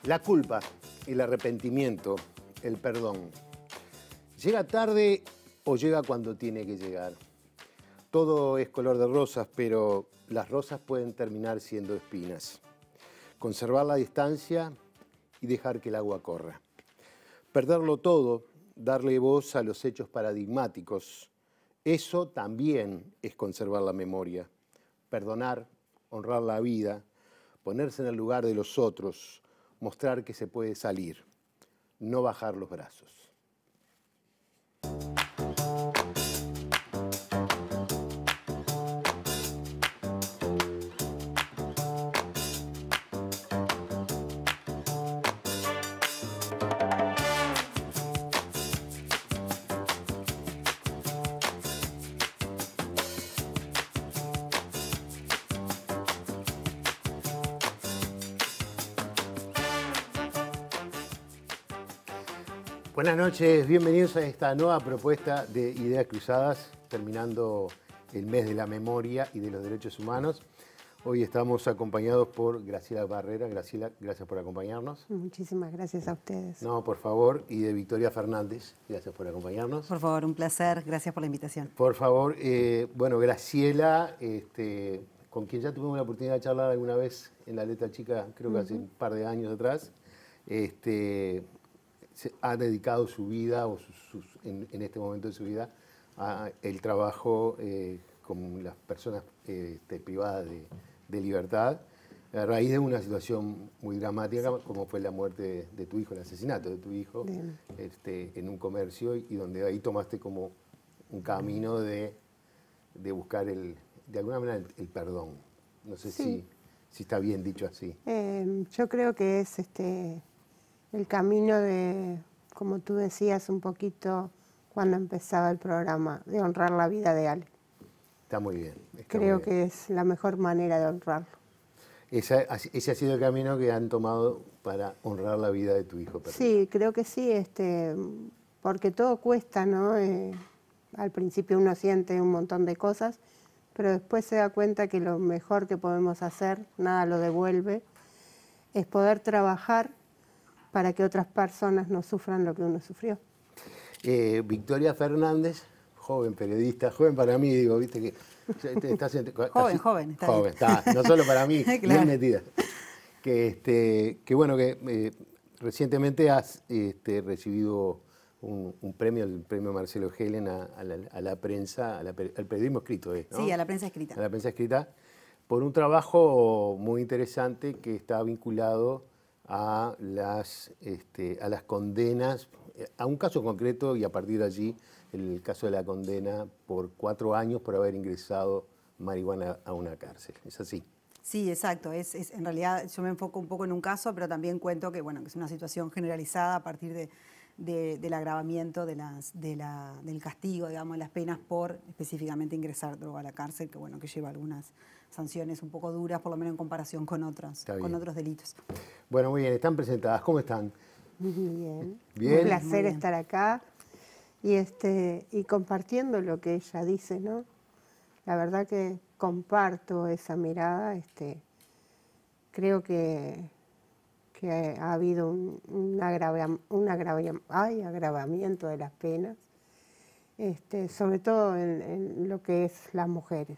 La culpa, el arrepentimiento, el perdón. ¿Llega tarde o llega cuando tiene que llegar? Todo es color de rosas, pero las rosas pueden terminar siendo espinas. Conservar la distancia y dejar que el agua corra. Perderlo todo, darle voz a los hechos paradigmáticos. Eso también es conservar la memoria. Perdonar, honrar la vida, ponerse en el lugar de los otros, mostrar que se puede salir, no bajar los brazos. Buenas noches, bienvenidos a esta nueva propuesta de Ideas Cruzadas, terminando el mes de la memoria y de los derechos humanos. Hoy estamos acompañados por Graciela Barrera. Graciela, gracias por acompañarnos. Muchísimas gracias a ustedes. No, por favor, y de Victoria Fernández, gracias por acompañarnos. Por favor, un placer, gracias por la invitación. Por favor, bueno, Graciela, con quien ya tuvimos la oportunidad de charlar alguna vez en La Letra Chica, creo que hace un par de años atrás, ha dedicado su vida, o en este momento de su vida, al trabajo con las personas privadas de libertad, a raíz de una situación muy dramática, como fue la muerte de tu hijo, el asesinato de tu hijo, en un comercio, y donde ahí tomaste como un camino de buscar, de alguna manera, el perdón. No sé si está bien dicho así. Yo creo que es el camino de, como tú decías un poquito cuando empezaba el programa, de honrar la vida de Ale. Está muy bien. Creo que es la mejor manera de honrarlo. Ese ha sido el camino que han tomado para honrar la vida de tu hijo. Sí, creo que sí, porque todo cuesta, ¿no? Al principio uno siente un montón de cosas, pero después se da cuenta que lo mejor que podemos hacer, nada lo devuelve, es poder trabajar para que otras personas no sufran lo que uno sufrió. Victoria Fernández, joven periodista, joven para mí, digo, viste que estás joven, está, no solo para mí, claro. Bien metida. Que bueno, que recientemente has recibido un premio, el premio Marcelo Helen a la prensa, al periodismo escrito, ¿no? Sí, a la prensa escrita. A la prensa escrita, por un trabajo muy interesante que está vinculado a las condenas, a un caso concreto, y a partir de allí el caso de la condena por 4 años por haber ingresado marihuana a una cárcel. ¿Es así? Sí, exacto. En realidad yo me enfoco un poco en un caso, pero también cuento que, bueno, que es una situación generalizada a partir del agravamiento del castigo, digamos, de las penas por específicamente ingresar droga a la cárcel, que bueno, que lleva algunas sanciones un poco duras, por lo menos en comparación con otros delitos. Bueno, muy bien, están presentadas. ¿Cómo están? Bien. Bien. Un placer estar acá y compartiendo lo que ella dice, ¿no? La verdad que comparto esa mirada. Creo que ha habido un agravamiento de las penas, sobre todo en lo que es las mujeres.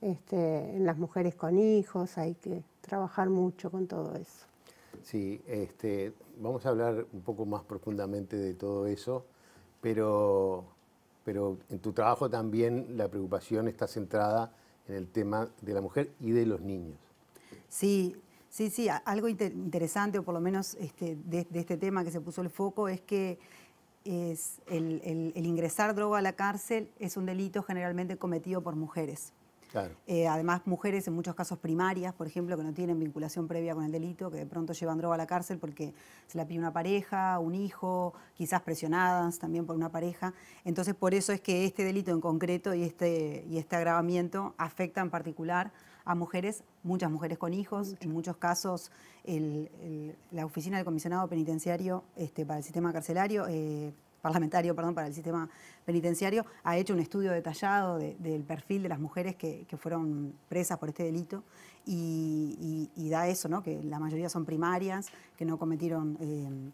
En las mujeres con hijos hay que trabajar mucho con todo eso. Sí, vamos a hablar un poco más profundamente de todo eso, pero en tu trabajo también la preocupación está centrada en el tema de la mujer y de los niños. Sí, algo interesante, o por lo menos de este tema que se puso el foco, es que el ingresar droga a la cárcel es un delito generalmente cometido por mujeres. Claro. Además, mujeres en muchos casos primarias, por ejemplo, que no tienen vinculación previa con el delito, que de pronto llevan droga a la cárcel porque se la pide una pareja, un hijo, quizás presionadas también por una pareja. Entonces, por eso es que este delito en concreto y este agravamiento afecta en particular a mujeres, muchas mujeres con hijos. En muchos casos, la Oficina del Comisionado Penitenciario para el Sistema Carcelario parlamentario, perdón, para el sistema penitenciario, ha hecho un estudio detallado del perfil de las mujeres que fueron presas por este delito y da eso, ¿no? Que la mayoría son primarias, que no cometieron,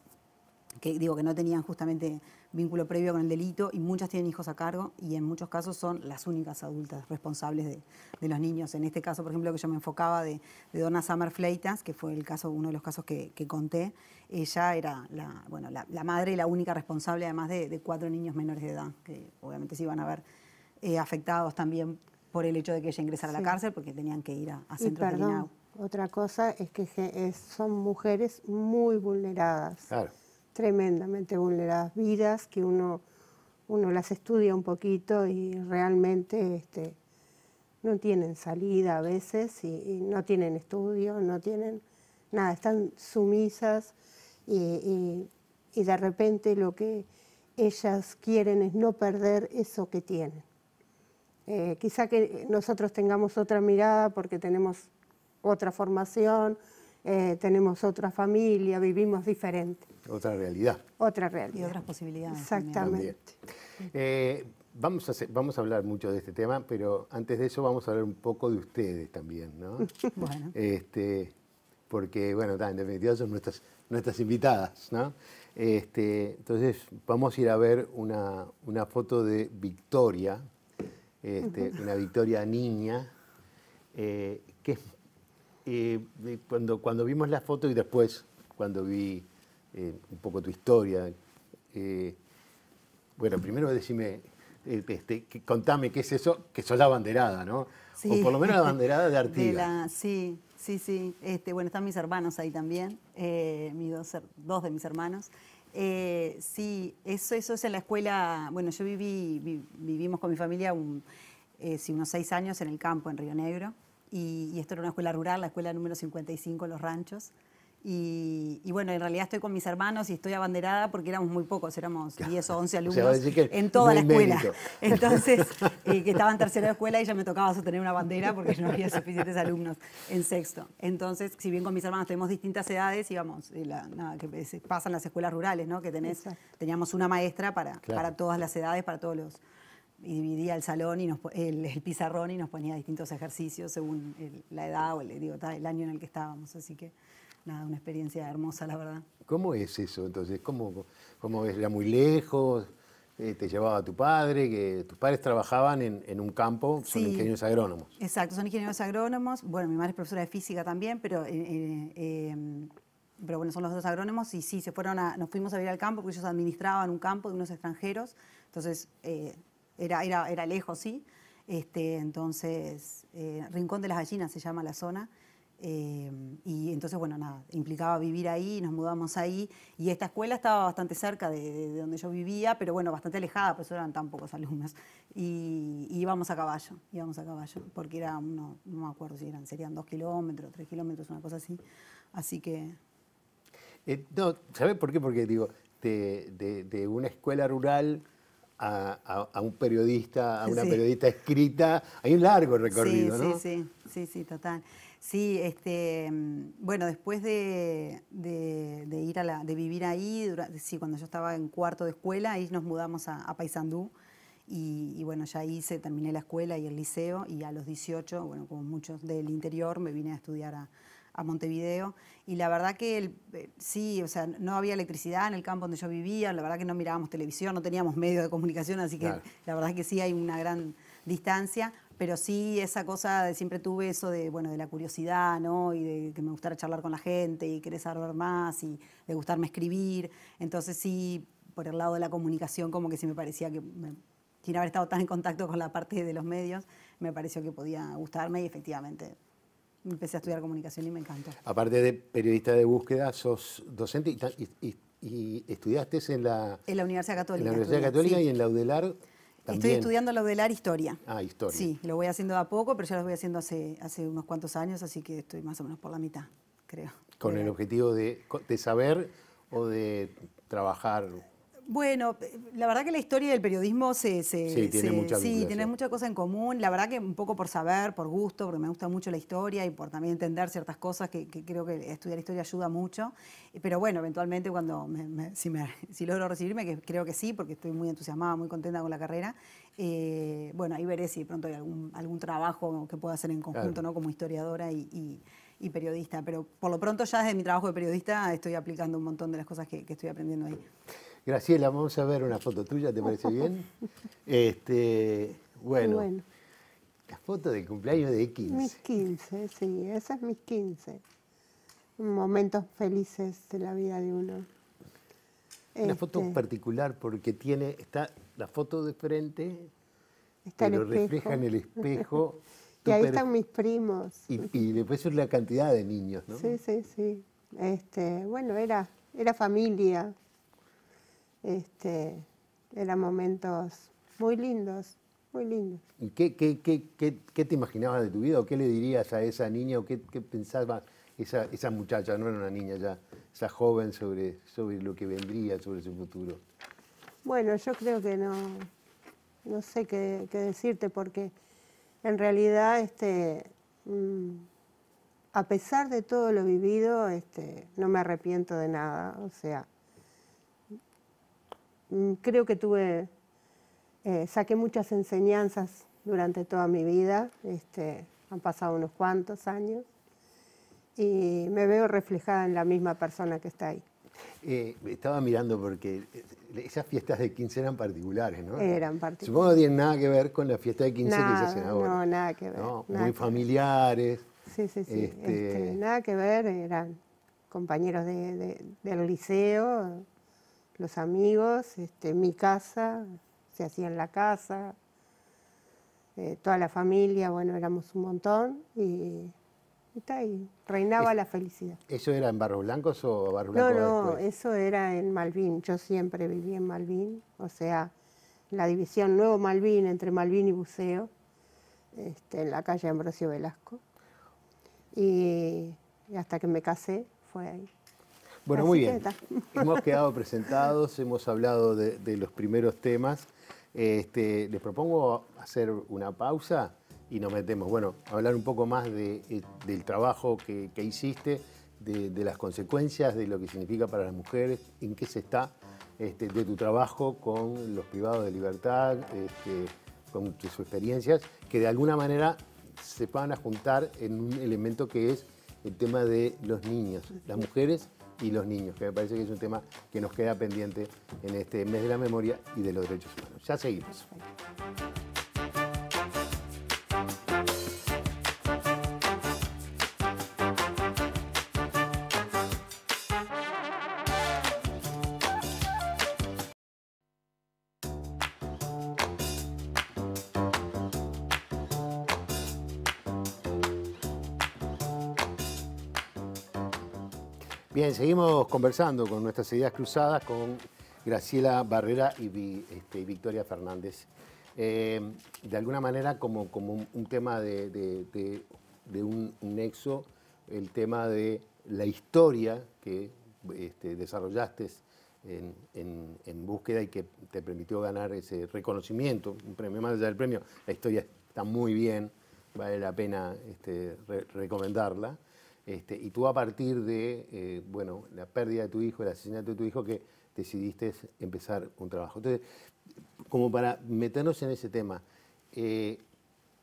que no tenían justamente vínculo previo con el delito y muchas tienen hijos a cargo y en muchos casos son las únicas adultas responsables de los niños. En este caso, por ejemplo, que yo me enfocaba de Donna Summer Fleitas, que fue uno de los casos que conté, ella era la madre y la única responsable, además de 4 niños menores de edad, que obviamente se iban a ver afectados también por el hecho de que ella ingresara a la cárcel, porque tenían que ir a centros de Linau. Otra cosa es que son mujeres muy vulneradas. Claro. Tremendamente vulneradas, vidas que uno las estudia un poquito y realmente no tienen salida a veces y no tienen estudio, no tienen nada, están sumisas y de repente lo que ellas quieren es no perder eso que tienen. Quizá que nosotros tengamos otra mirada porque tenemos otra formación, tenemos otra familia, vivimos diferente. Otra realidad. Otra realidad. Y otras posibilidades. Exactamente. Vamos a hablar mucho de este tema, pero antes de eso vamos a hablar un poco de ustedes también, ¿no? Bueno. Porque, bueno, en definitiva son nuestras invitadas, ¿no? Entonces, vamos a ir a ver una foto de Victoria, una Victoria niña, que cuando vimos la foto y después cuando vi un poco tu historia, bueno, primero decime, contame qué es eso, que sos la abanderada, ¿no? Sí. O por lo menos la abanderada de Artigas. Sí. Bueno, están mis hermanos ahí también, dos de mis hermanos. Sí, eso es en la escuela. Bueno, yo vivimos con mi familia unos 6 años en el campo, en Río Negro, y esto era una escuela rural, la escuela número 55, Los Ranchos. Y bueno, en realidad estoy con mis hermanos y estoy abanderada porque éramos muy pocos, éramos 10 o 11 alumnos, o sea, en toda la escuela. Mérito. Entonces, que estaba en tercero de escuela y ya me tocaba sostener una bandera porque no había suficientes alumnos en sexto. Entonces, si bien con mis hermanos tenemos distintas edades, íbamos, que pasan las escuelas rurales, ¿no? Que teníamos una maestra para todas las edades, para todos los... Y dividía el salón y el pizarrón y nos ponía distintos ejercicios según la edad o el año en el que estábamos. Así que... Nada, una experiencia hermosa, la verdad. ¿Cómo es eso entonces? ¿Cómo es? ¿Era muy lejos? ¿Te llevaba tu padre? Que tus padres trabajaban en un campo, son ingenieros agrónomos. Exacto, son ingenieros agrónomos. Bueno, mi madre es profesora de física también, pero bueno, son los dos agrónomos y sí, nos fuimos a vivir al campo porque ellos administraban un campo de unos extranjeros. Entonces, era lejos, sí. Entonces, Rincón de las Gallinas se llama la zona. Y entonces, bueno, nada, implicaba vivir ahí, nos mudamos ahí, y esta escuela estaba bastante cerca de donde yo vivía, pero bueno, bastante alejada, por eso eran tan pocos alumnos, y íbamos a caballo, porque era no me acuerdo si serían 2 kilómetros, 3 kilómetros, una cosa así que... No, ¿sabes por qué? Porque digo, de una escuela rural a un periodista, a una periodista escrita, hay un largo recorrido, ¿no? Sí, total. Sí, bueno, después de vivir ahí, cuando yo estaba en cuarto de escuela, ahí nos mudamos a Paysandú y bueno, ya ahí terminé la escuela y el liceo y a los 18, bueno, como muchos del interior, me vine a estudiar a Montevideo y la verdad que sí, o sea, no había electricidad en el campo donde yo vivía, la verdad que no mirábamos televisión, no teníamos medios de comunicación, así que la verdad que sí hay una gran distancia. Pero sí, esa cosa siempre tuve eso de la curiosidad, ¿no? Y de que me gustara charlar con la gente y querer saber más y de gustarme escribir. Entonces sí, por el lado de la comunicación, como que sí me parecía que, sin haber estado tan en contacto con la parte de los medios, me pareció que podía gustarme y efectivamente empecé a estudiar comunicación y me encantó. Aparte de periodista de búsqueda, sos docente y estudiaste en la Universidad Católica. En la Universidad Católica y en la UDELAR. También. Estoy estudiando la UDELAR Historia. Historia. Sí, lo voy haciendo de a poco, pero ya lo voy haciendo hace unos cuantos años, así que estoy más o menos por la mitad, creo. ¿Con el objetivo de saber o de trabajar? Bueno, la verdad que la historia del periodismo Sí, tiene mucha vinculación. tiene muchas cosas en común. La verdad que un poco por saber, por gusto, porque me gusta mucho la historia y por también entender ciertas cosas que creo que estudiar historia ayuda mucho. Pero bueno, eventualmente cuando si logro recibirme, que creo que sí, porque estoy muy entusiasmada, muy contenta con la carrera, bueno, ahí veré si de pronto hay algún trabajo que pueda hacer en conjunto, Claro. ¿no? Como historiadora y periodista. Pero por lo pronto ya desde mi trabajo de periodista estoy aplicando un montón de las cosas que estoy aprendiendo ahí. Graciela, vamos a ver una foto tuya, ¿te parece bien? Bueno, Bueno, la foto de cumpleaños de mis 15. 15, sí, esa es mis 15. Momentos felices de la vida de uno. Una foto particular porque está la foto de frente, Está el pero espejo. refleja en el espejo. Y ahí tu están mis primos. y después es la cantidad de niños, ¿no? Sí, sí, sí. Bueno, era familia. Eran momentos muy lindos, muy lindos. ¿Y qué te imaginabas de tu vida o qué le dirías a esa niña o qué pensaba esa muchacha, no era una niña ya, esa joven sobre lo que vendría, sobre su futuro? Bueno, yo creo que no sé qué decirte porque en realidad a pesar de todo lo vivido, no me arrepiento de nada. O sea, creo que saqué muchas enseñanzas durante toda mi vida. Han pasado unos cuantos años y me veo reflejada en la misma persona que está ahí. Estaba mirando porque esas fiestas de 15 eran particulares, ¿no? Eran particulares. Supongo que no tienen nada que ver con la fiesta de 15 que se hacen ahora. No, nada que ver. ¿No? Nada Muy que familiares. ver. Sí. Nada que ver, eran compañeros del liceo, los amigos, mi casa, se hacía en la casa, toda la familia, bueno, éramos un montón y está ahí, reinaba la felicidad. ¿Eso era en Barros Blancos o Barros Blancos No, después? eso era en Malvin, yo siempre viví en Malvin, o sea, la división Nuevo Malvin, entre Malvin y Buceo, en la calle Ambrosio Velasco, y hasta que me casé fue ahí. Bueno, Así muy que bien. está. Hemos quedado presentados, hemos hablado de los primeros temas. Les propongo hacer una pausa y nos metemos, bueno, a hablar un poco más del trabajo que hiciste, de las consecuencias, de lo que significa para las mujeres, en qué se está, de tu trabajo con los privados de libertad, con tus experiencias, que de alguna manera se van a juntar en un elemento que es el tema de los niños, las mujeres y los niños, que me parece que es un tema que nos queda pendiente en este mes de la memoria y de los derechos humanos. Ya seguimos. Bien, seguimos conversando con nuestras ideas cruzadas con Graciela Barrera y Victoria Fernández. De alguna manera, como un tema de un nexo, el tema de la historia que desarrollaste en búsqueda y que te permitió ganar ese reconocimiento, un premio. Más allá del premio, la historia está muy bien, vale la pena recomendarla. Y tú a partir de la pérdida de tu hijo, el asesinato de tu hijo, que decidiste empezar un trabajo. Entonces, como para meternos en ese tema,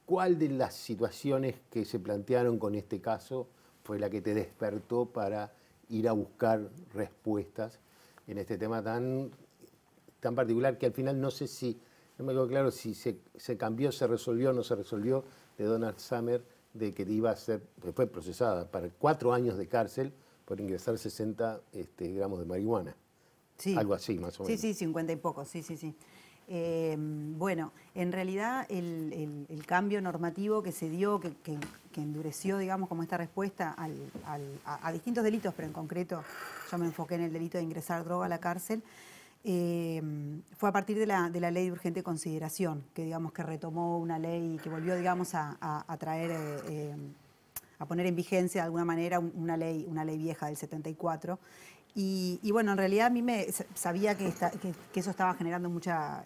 ¿cuál de las situaciones que se plantearon con este caso fue la que te despertó para ir a buscar respuestas en este tema tan particular que al final no sé si, no me quedó claro si se cambió, se resolvió o no se resolvió, de Donna Summer, de que iba a ser, fue procesada para 4 años de cárcel por ingresar 60 gramos de marihuana? Sí. Algo así, más o menos. Sí, 50 y pocos, sí. Bueno, en realidad el cambio normativo que se dio, que endureció, digamos, como esta respuesta a distintos delitos, pero en concreto yo me enfoqué en el delito de ingresar droga a la cárcel, fue a partir de la ley de urgente consideración, que digamos que retomó una ley que volvió, digamos, a traer, a poner en vigencia de alguna manera una ley vieja del 74, Y bueno, en realidad a mí sabía que eso estaba generando mucha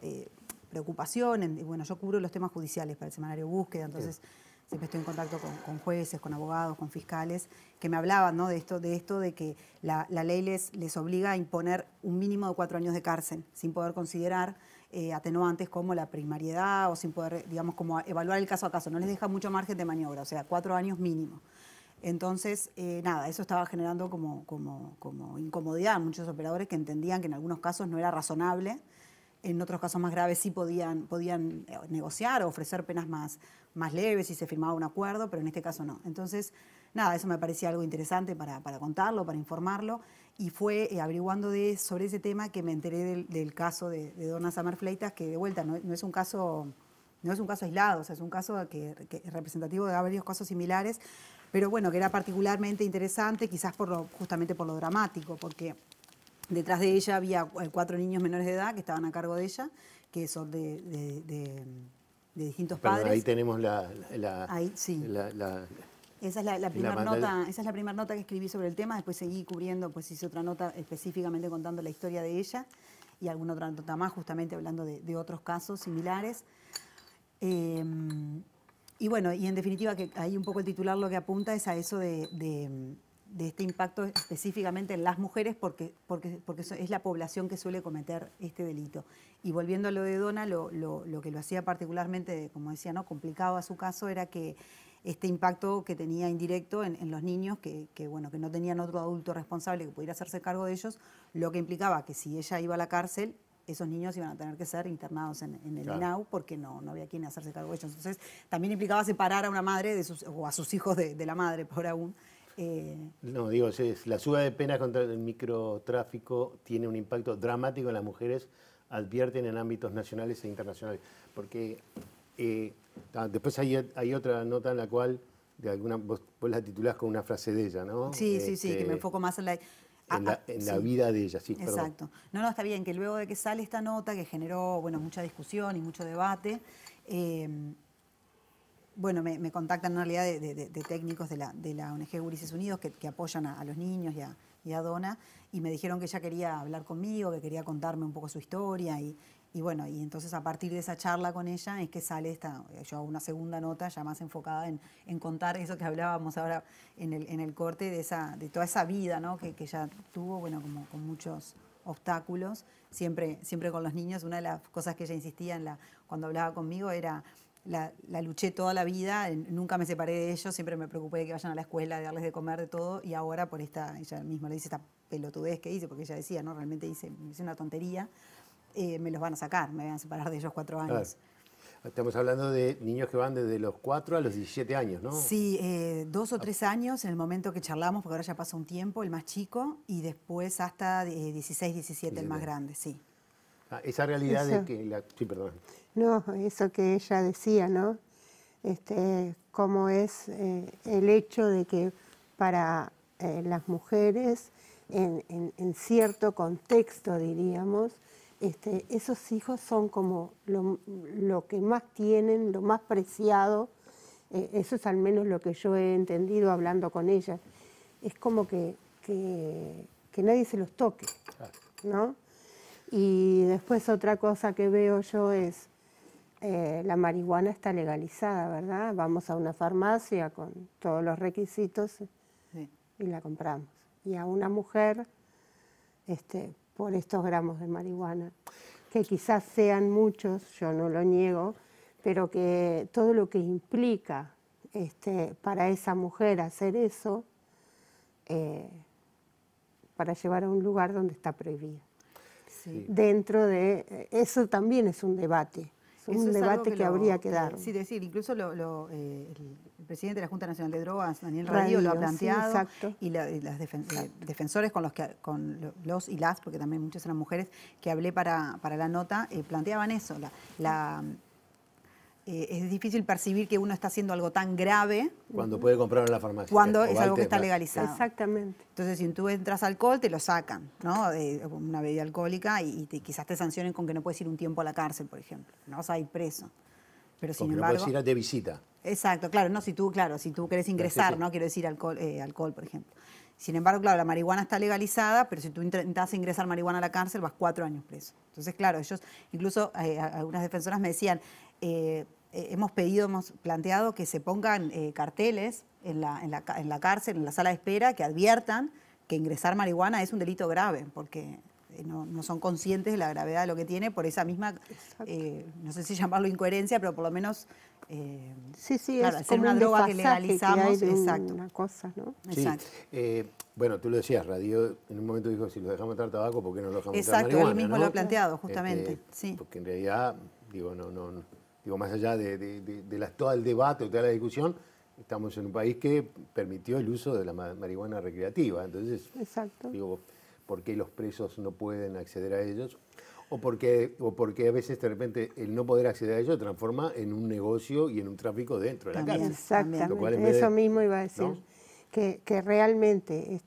preocupación. Bueno, yo cubro los temas judiciales para el semanario Búsqueda, entonces siempre estoy en contacto con jueces, con abogados, con fiscales, que me hablaban, ¿no?, de esto de que la ley les obliga a imponer un mínimo de 4 años de cárcel, sin poder considerar atenuantes como la primariedad o sin poder, digamos, como evaluar el caso a caso. No les deja mucho margen de maniobra, o sea, 4 años mínimo. Entonces, nada, eso estaba generando como incomodidad a muchos operadores que entendían que en algunos casos no era razonable, en otros casos más graves sí podían negociar o ofrecer penas más leves si se firmaba un acuerdo, pero en este caso no. Entonces, nada, eso me parecía algo interesante para contarlo, para informarlo, y fue averiguando sobre ese tema que me enteré del caso de Donna Summer Fleitas, que de vuelta no es un caso aislado, o sea, es un caso que es representativo de varios casos similares, pero bueno, que era particularmente interesante, quizás justamente por lo dramático, porque detrás de ella había 4 niños menores de edad que estaban a cargo de ella, que son de distintos padres. Ahí tenemos ahí, sí. Esa es la primera nota que escribí sobre el tema. Después seguí cubriendo, pues hice otra nota específicamente contando la historia de ella y alguna otra nota más, justamente hablando de otros casos similares. Y bueno, y en definitiva, que ahí un poco el titular lo que apunta es a eso de este impacto específicamente en las mujeres, porque es la población que suele cometer este delito. Y volviendo a lo de Donna, lo que lo hacía particularmente, como decía, ¿no?, complicado a su caso, era que este impacto que tenía indirecto en los niños, que no tenían otro adulto responsable que pudiera hacerse cargo de ellos, lo que implicaba que si ella iba a la cárcel, esos niños iban a tener que ser internados en el INAU porque no había quien hacerse cargo de ellos. Entonces, también implicaba separar a una madre o a sus hijos de la madre, por aún. No, digo, la suba de penas contra el microtráfico tiene un impacto dramático en las mujeres, advierten en ámbitos nacionales e internacionales. Porque después hay otra nota en la cual vos la titulás con una frase de ella, ¿no? Sí, que me enfoco más en la... la vida de ella, sí. Exacto. Perdón. No, está bien, que luego de que sale esta nota, que generó, mucha discusión y mucho debate, me contactan en realidad de técnicos de la ONG Ulises Unidos que apoyan a los niños y a Donna, y me dijeron que ella quería hablar conmigo, que quería contarme un poco su historia, y entonces a partir de esa charla con ella es que sale yo hago una segunda nota ya más enfocada en contar eso que hablábamos ahora en el corte, de toda esa vida, ¿no?, que ella tuvo, como con muchos obstáculos, siempre con los niños. Una de las cosas que ella insistía cuando hablaba conmigo era: la luché toda la vida, nunca me separé de ellos, siempre me preocupé de que vayan a la escuela, de darles de comer, de todo, y ahora por ella misma le dice esta pelotudez que hice, porque ella decía, ¿no?, realmente hice una tontería, me los van a sacar, me van a separar de ellos 4 años. Claro. Estamos hablando de niños que van desde los 4 a los 17 años, ¿no? Sí, 2 o 3 años en el momento que charlamos, porque ahora ya pasa un tiempo, el más chico, y después hasta 16, 17, el más grande, sí. Esa realidad de que... Sí, perdón. No, eso que ella decía, ¿no? Cómo es el hecho de que para las mujeres, en cierto contexto, diríamos, esos hijos son como lo que más tienen, lo más preciado. Eso es al menos lo que yo he entendido hablando con ella. Es como que nadie se los toque, ¿no? Y después otra cosa que veo yo es, la marihuana está legalizada, ¿verdad? Vamos a una farmacia con todos los requisitos y la compramos. Y a una mujer, por estos gramos de marihuana, que quizás sean muchos, yo no lo niego, pero que todo lo que implica para esa mujer hacer eso, para llevar a un lugar donde está prohibido. Sí. Dentro de eso también es un debate. Es un debate que habría que dar. Sí, decir, incluso el presidente de la Junta Nacional de Drogas, Daniel Radio, lo ha planteado, sí, y los defensores con los y las, porque también muchas eran mujeres, que hablé para la nota, planteaban eso. Es difícil percibir que uno está haciendo algo tan grave cuando puede comprarlo en la farmacia. Cuando es algo que está legalizado. Exactamente. Entonces, si tú entras a alcohol, te lo sacan, ¿no? Una bebida alcohólica y quizás te sancionen con que no puedes ir un tiempo a la cárcel, por ejemplo. No vas a ir preso. Pero sin embargo, no puedes ir de visita. Exacto, claro. No, si tú querés ingresar, ¿no? Quiero decir alcohol, por ejemplo. Sin embargo, claro, la marihuana está legalizada, pero si tú intentas ingresar marihuana a la cárcel, vas 4 años preso. Entonces, claro, ellos, incluso algunas defensoras me decían, hemos planteado que se pongan carteles en la cárcel, en la sala de espera, que adviertan que ingresar marihuana es un delito grave, porque no son conscientes de la gravedad de lo que tiene por esa misma, no sé si llamarlo incoherencia, pero por lo menos... sí, claro, es ser como una un droga que desfasaje legalizamos, que hay de exacto. una cosa, ¿no? Sí, Exacto. bueno, tú lo decías, Radio en un momento dijo, si los dejamos entrar tabaco, ¿por qué no los dejamos entrar Exacto, marihuana? él mismo ¿no? lo ha planteado, justamente. Sí. Porque en realidad, digo, más allá de todo el debate o toda la discusión, estamos en un país que permitió el uso de la marihuana recreativa. Entonces, Exacto. digo, ¿por qué los presos no pueden acceder a ellos? O porque a veces de repente el no poder acceder a ellos se transforma en un negocio y en un tráfico dentro de la También. cárcel. Exactamente, Lo cual en vez eso de- mismo iba a decir, ¿no? que realmente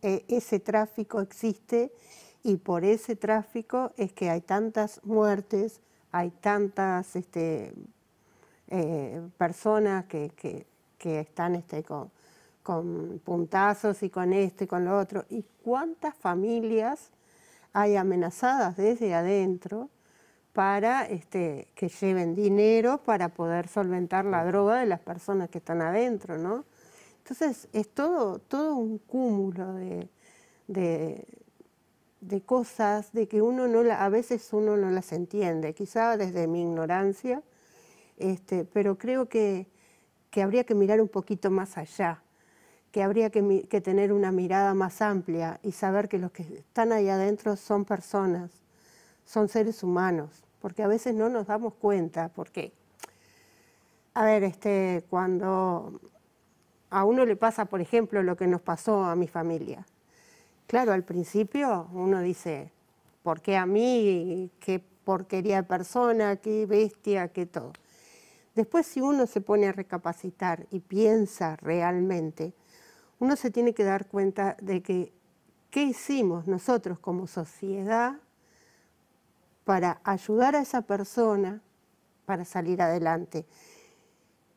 ese tráfico existe y por ese tráfico es que hay tantas muertes, hay tantas personas que están con puntazos y con esto y con lo otro, y cuántas familias hay amenazadas desde adentro para que lleven dinero para poder solventar la droga de las personas que están adentro, ¿no? Entonces es todo un cúmulo de cosas de que a veces uno no las entiende, quizá desde mi ignorancia, pero creo que habría que mirar un poquito más allá, que habría que tener una mirada más amplia y saber que los que están ahí adentro son personas, son seres humanos, porque a veces no nos damos cuenta, porque, a ver, cuando a uno le pasa, por ejemplo, lo que nos pasó a mi familia, claro, al principio uno dice, ¿por qué a mí? ¿Qué porquería de persona? ¿Qué bestia? ¿Qué todo? Después, si uno se pone a recapacitar y piensa realmente, uno se tiene que dar cuenta de que qué hicimos nosotros como sociedad para ayudar a esa persona para salir adelante.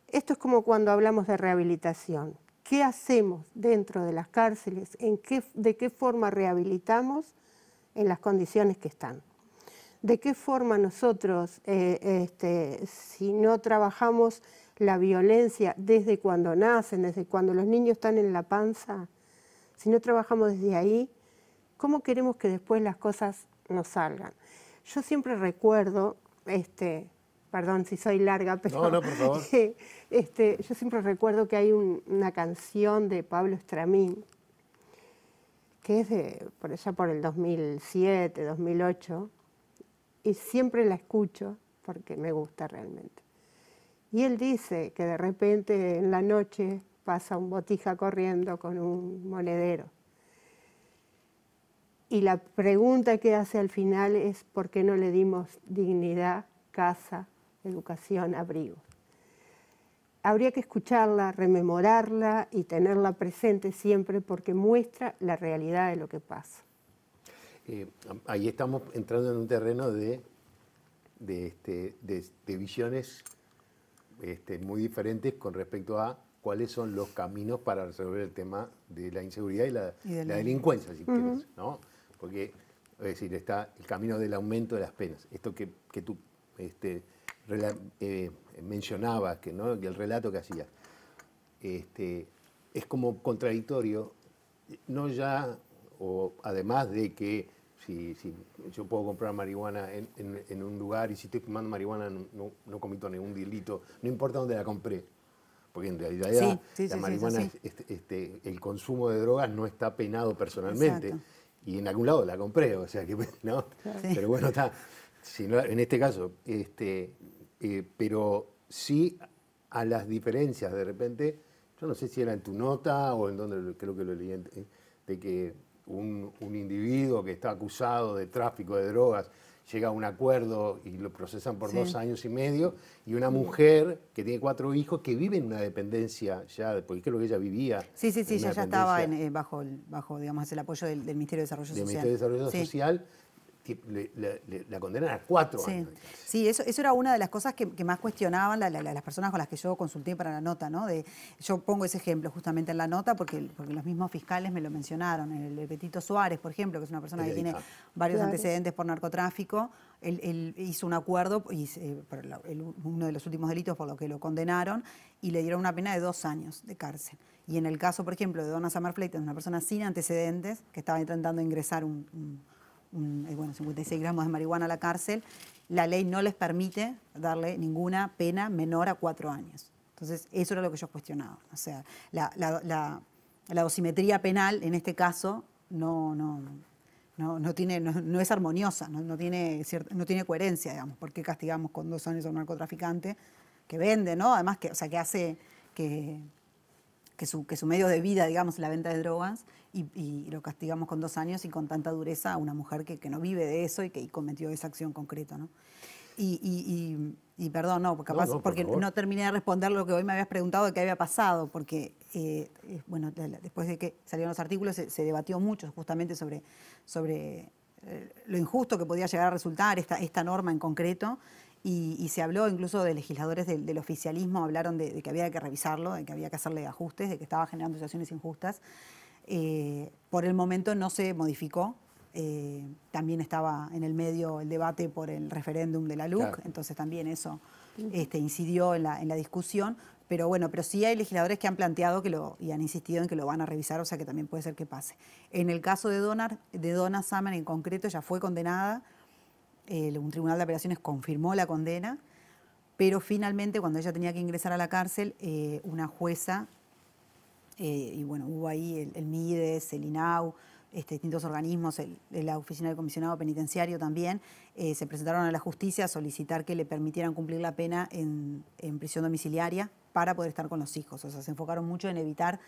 Esto es como cuando hablamos de rehabilitación. ¿Qué hacemos dentro de las cárceles? ¿De qué forma rehabilitamos en las condiciones que están? ¿De qué forma nosotros, si no trabajamos la violencia desde cuando nacen, desde cuando los niños están en la panza, si no trabajamos desde ahí, cómo queremos que después las cosas nos salgan? Yo siempre recuerdo, perdón si soy larga, pero No, por favor. yo siempre recuerdo que hay una canción de Pablo Estramín, que es por allá por el 2007, 2008, y siempre la escucho porque me gusta realmente. Y él dice que de repente en la noche pasa un botija corriendo con un monedero. Y la pregunta que hace al final es ¿por qué no le dimos dignidad, casa, educación, abrigo? Habría que escucharla, rememorarla y tenerla presente siempre porque muestra la realidad de lo que pasa. Ahí estamos entrando en un terreno de visiones muy diferentes con respecto a cuáles son los caminos para resolver el tema de la inseguridad y la delincuencia, si quieres, ¿no? Porque, es decir, está el camino del aumento de las penas. Esto que tú mencionabas, ¿no? El relato que hacías, es como contradictorio, no ya, o además de que si yo puedo comprar marihuana en un lugar y si estoy fumando marihuana no comito ningún delito, no importa dónde la compré. Porque en realidad la marihuana, el consumo de drogas no está penado personalmente. Exacto. Y en algún lado la compré, o sea que, ¿no? Sí. Pero bueno, está. Si no, en este caso, pero sí a las diferencias de repente, yo no sé si era en tu nota o en donde creo que lo leí, de que un individuo que está acusado de tráfico de drogas llega a un acuerdo y lo procesan por 2 años y medio, y una mujer que tiene 4 hijos que vive en una dependencia ya, porque creo que ella vivía. Sí, ya estaba bajo, digamos, el apoyo del Ministerio de Desarrollo Social. Ministerio de Desarrollo Social, la condenan a 4 Sí, años. sí, eso era una de las cosas que más cuestionaban las personas con las que yo consulté para la nota, ¿no? Yo pongo ese ejemplo justamente en la nota porque los mismos fiscales me lo mencionaron. El Petito Suárez, por ejemplo, que es una persona que tiene varios Claro. antecedentes por narcotráfico, él hizo un acuerdo, por uno de los últimos delitos por lo que lo condenaron, y le dieron una pena de 2 años de cárcel. Y en el caso, por ejemplo, de Donna Summer Fleites, una persona sin antecedentes, que estaba intentando ingresar 56 gramos de marihuana a la cárcel, la ley no les permite darle ninguna pena menor a 4 años. Entonces, eso era lo que ellos cuestionaban. O sea, la dosimetría penal, en este caso, no es armoniosa, no tiene coherencia, digamos. ¿Por qué castigamos con 2 años a un narcotraficante que vende, ¿no? Además, que hace que su medio de vida, digamos, es la venta de drogas, y lo castigamos con 2 años y con tanta dureza a una mujer que no vive de eso y que cometió esa acción concreta, ¿no? Y perdón, no, porque capaz, porque no terminé de responder lo que hoy me habías preguntado de qué había pasado, porque bueno, después de que salieron los artículos se debatió mucho justamente sobre lo injusto que podía llegar a resultar esta norma en concreto. Y se habló incluso de legisladores del oficialismo, hablaron de que había que revisarlo, de que había que hacerle ajustes, de que estaba generando situaciones injustas. Por el momento no se modificó. También estaba en el medio el debate por el referéndum de la LUC, claro. Entonces también eso incidió en la discusión. Pero bueno, pero sí hay legisladores que han planteado y han insistido en que lo van a revisar, o sea que también puede ser que pase. En el caso de Donna Summer en concreto, ella fue condenada. Un tribunal de apelaciones confirmó la condena, pero finalmente cuando ella tenía que ingresar a la cárcel, una jueza, y bueno, hubo ahí el MIDES, el INAU, distintos organismos, la Oficina del Comisionado Penitenciario también, se presentaron a la justicia a solicitar que le permitieran cumplir la pena en prisión domiciliaria para poder estar con los hijos. O sea, se enfocaron mucho en evitar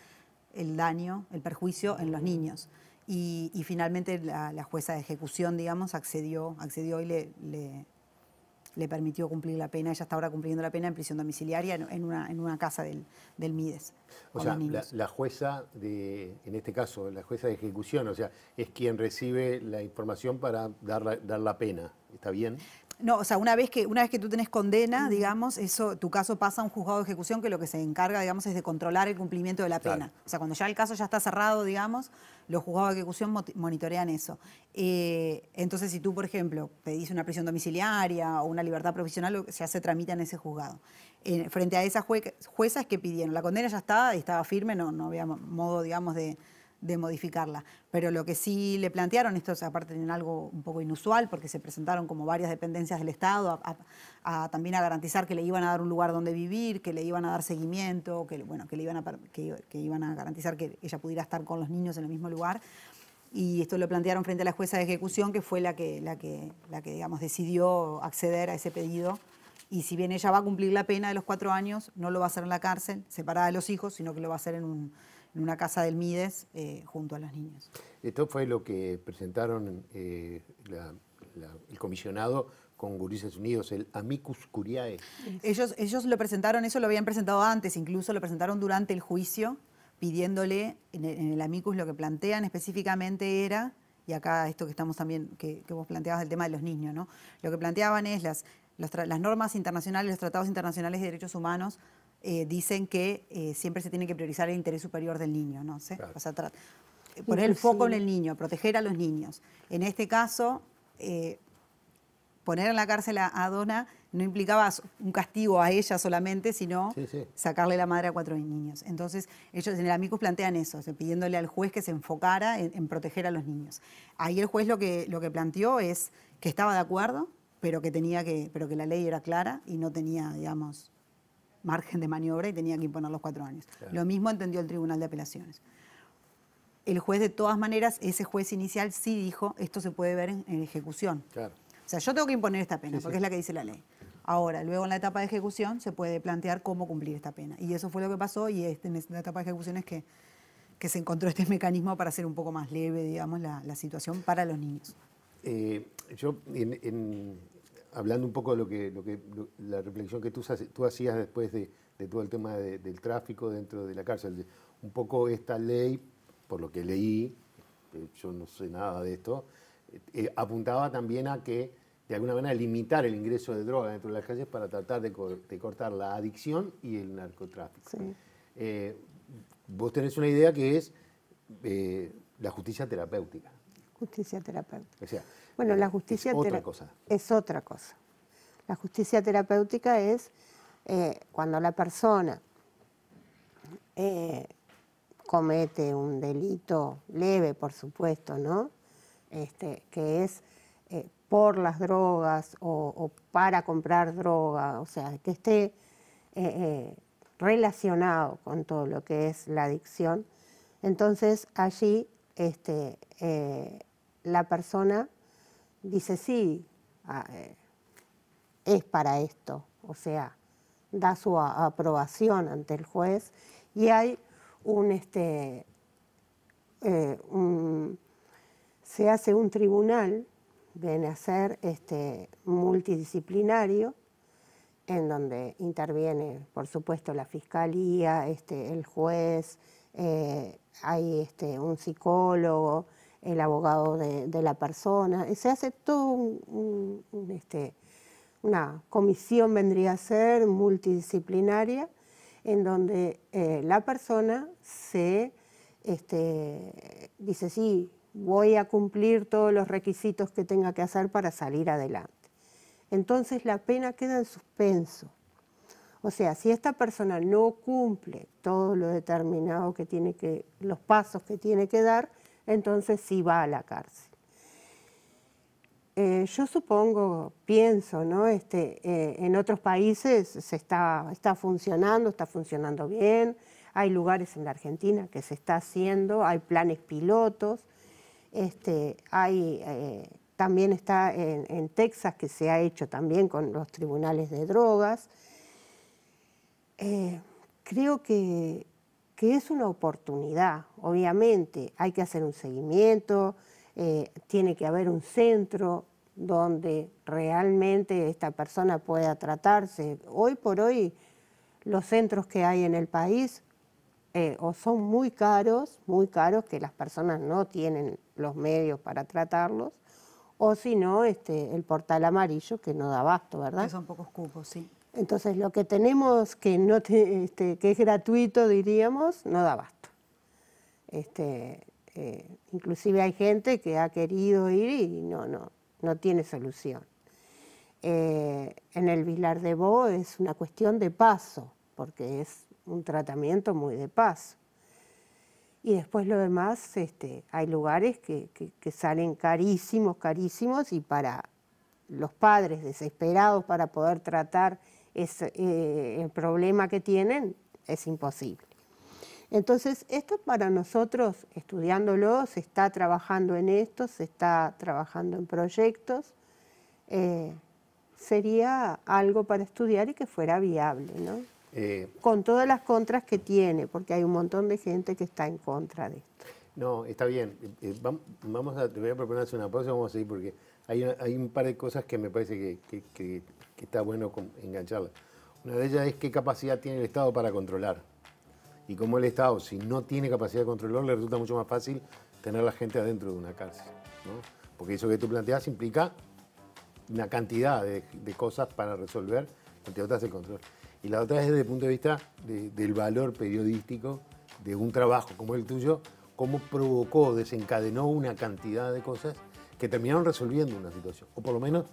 el daño, el perjuicio en los niños. Y finalmente la jueza de ejecución, digamos, accedió y le permitió cumplir la pena. Ella está ahora cumpliendo la pena en prisión domiciliaria en una casa del MIDES. O sea, la jueza, en este caso, la jueza de ejecución, o sea, es quien recibe la información para dar la pena. ¿Está bien? No, o sea, una vez que tú tenés condena, digamos, tu caso pasa a un juzgado de ejecución que lo que se encarga, digamos, es de controlar el cumplimiento de la pena. Claro. O sea, cuando ya el caso ya está cerrado, digamos, los juzgados de ejecución monitorean eso. Entonces, si tú, por ejemplo, pedís una prisión domiciliaria o una libertad provisional, ya se tramita en ese juzgado. Frente a esas juezas que pidieron, la condena ya estaba firme, no había modo, digamos, de modificarla. Pero lo que sí le plantearon, esto es aparte de algo un poco inusual, porque se presentaron como varias dependencias del Estado también a garantizar que le iban a dar un lugar donde vivir, que le iban a dar seguimiento, que iban a garantizar que ella pudiera estar con los niños en el mismo lugar. Y esto lo plantearon frente a la jueza de ejecución, que fue la que digamos, decidió acceder a ese pedido. Y si bien ella va a cumplir la pena de los 4 años, no lo va a hacer en la cárcel, separada de los hijos, sino que lo va a hacer en una casa del MIDES junto a los niños. Esto fue lo que presentaron el comisionado con Gurises Unidos, el Amicus Curiae. Ellos lo presentaron, eso lo habían presentado antes, incluso lo presentaron durante el juicio, pidiéndole, en el Amicus lo que plantean específicamente era, y acá esto que estamos también, que vos planteabas del tema de los niños, ¿no? Lo que planteaban es las normas internacionales, los tratados internacionales de derechos humanos, dicen que siempre se tiene que priorizar el interés superior del niño, ¿no? ¿Sí? Claro. O sea, poner el foco en el niño, proteger a los niños. En este caso, poner en la cárcel a Donna no implicaba un castigo a ella solamente, sino sacarle la madre a 4 niños. Entonces, ellos en el Amicus plantean eso, o sea, pidiéndole al juez que se enfocara en proteger a los niños. Ahí el juez lo que planteó es que estaba de acuerdo, pero que la ley era clara y no tenía, digamos, margen de maniobra y tenía que imponer los 4 años. Claro. Lo mismo entendió el Tribunal de Apelaciones. El juez, de todas maneras, ese juez inicial sí dijo, esto se puede ver en ejecución. Claro. O sea, yo tengo que imponer esta pena, porque es la que dice la ley. Ahora, luego en la etapa de ejecución se puede plantear cómo cumplir esta pena. Y eso fue lo que pasó, y en la etapa de ejecución es que se encontró este mecanismo para hacer un poco más leve, digamos, la situación para los niños. Yo, hablando un poco de la reflexión que tú hacías después de todo el tema del tráfico dentro de la cárcel, un poco esta ley, por lo que leí, yo no sé nada de esto, apuntaba también a que, de alguna manera, limitar el ingreso de drogas dentro de las calles para tratar de cortar la adicción y el narcotráfico. Sí. Vos tenés una idea que es la justicia terapéutica. Justicia terapéutica. O sea, Bueno, la justicia es otra cosa. Es otra cosa. La justicia terapéutica es cuando la persona comete un delito leve, por supuesto, ¿no? Que es por las drogas o para comprar droga, o sea, que esté relacionado con todo lo que es la adicción. Entonces allí la persona dice sí, es para esto, o sea, da su aprobación ante el juez y hay se hace un tribunal, viene a ser multidisciplinario, en donde interviene, por supuesto, la fiscalía, el juez, hay un psicólogo, el abogado de la persona. Se hace todo una comisión, vendría a ser multidisciplinaria, en donde la persona dice, sí, voy a cumplir todos los requisitos que tenga que hacer para salir adelante. Entonces la pena queda en suspenso. O sea, si esta persona no cumple todo lo determinado que tiene los pasos que tiene que dar, entonces sí va a la cárcel. Yo supongo, pienso, ¿no? En otros países está funcionando bien, hay lugares en la Argentina que se está haciendo, hay planes pilotos, también está en Texas, que se ha hecho también con los tribunales de drogas. Creo que es una oportunidad, obviamente, hay que hacer un seguimiento, tiene que haber un centro donde realmente esta persona pueda tratarse. Hoy por hoy los centros que hay en el país o son muy caros, que las personas no tienen los medios para tratarlos, o si no, el portal amarillo que no da abasto, ¿verdad? Que son pocos cupos, sí. Entonces lo que tenemos que es gratuito, diríamos, no da abasto. Inclusive hay gente que ha querido ir y no tiene solución. En el Vilar de Bo es una cuestión de paso, porque es un tratamiento muy de paso. Y después lo demás, hay lugares que salen carísimos, y para los padres desesperados para poder tratar el problema que tienen, es imposible. Entonces, esto para nosotros, estudiándolo, se está trabajando en esto, se está trabajando en proyectos, sería algo para estudiar y que fuera viable, ¿no? Con todas las contras que tiene, porque hay un montón de gente que está en contra de esto. No, está bien. Te voy a proponer hacer una pausa, vamos a seguir, porque hay un par de cosas que me parece que está bueno engancharlas. Una de ellas es qué capacidad tiene el Estado para controlar. Y como el Estado, si no tiene capacidad de controlar, le resulta mucho más fácil tener a la gente adentro de una cárcel, ¿no? Porque eso que tú planteas implica una cantidad de cosas para resolver, entre otras el control. Y la otra es desde el punto de vista del valor periodístico de un trabajo como el tuyo, cómo provocó, desencadenó una cantidad de cosas que terminaron resolviendo una situación. O por lo menos,